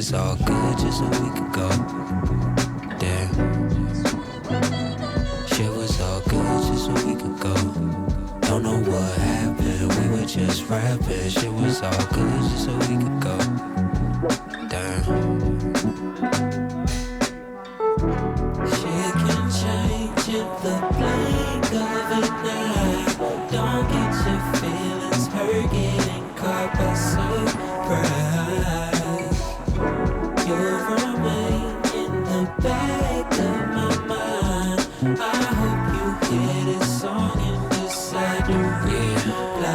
was all good just a week ago. Damn. Shit was all good just a week ago. Don't know what happened, we were just rapping. Shit was all good just a week ago. Damn. Shit can change in the blink of an eye. Don't get your feelings hurt, getting caught by surprise. You'll remain in the back of my mind. I hope you hear this song and decide to reply.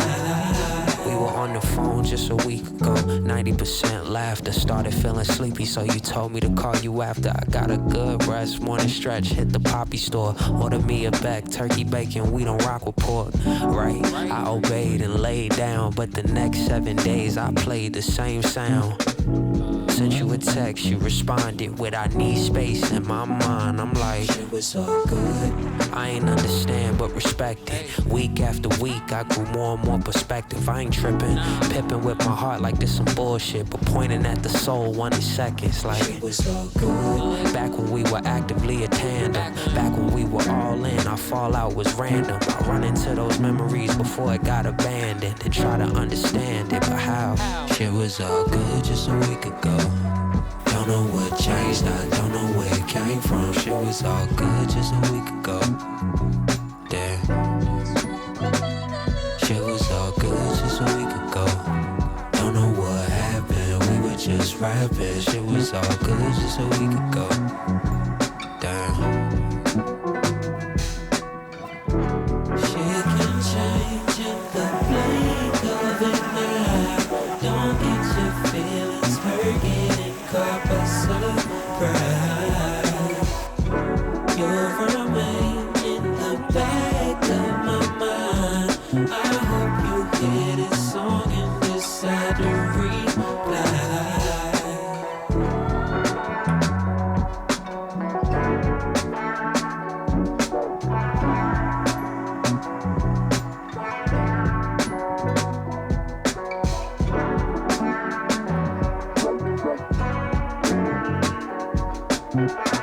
We were on the phone just a week ago, 90% laughter. Started feeling sleepy, so you told me to call you after. I got a good rest, morning stretch, hit the poppy store. Ordered me a bag, turkey bacon, we don't rock with pork. Right, I obeyed and laid down, but the next 7 days I played the same sound. Sent you a text, you responded with I need space. In my mind, I'm like, shit was all good. I ain't understand but respect it. Week after week, I grew more and more perspective. I ain't tripping, pippin' with my heart like this some bullshit, but pointing at the soul 1 in seconds like shit was all good. Back when we were actively a tandem, back when we were all in, our fallout was random. I run into those memories before it got abandoned and try to understand it, but how? Shit was all good just a week ago. Don't know what changed, I don't know where it came from. Shit was all good just a week ago. Damn. Shit was all good just a week ago. Don't know what happened, we were just rapping. Shit was all good just a week ago. Damn. Shit can change in the blink of an eye. Don't get your feelings hurt, getting caught by surprise. You'll remain in the back of my mind. I hope you hear this song and decide to reply. Thank you.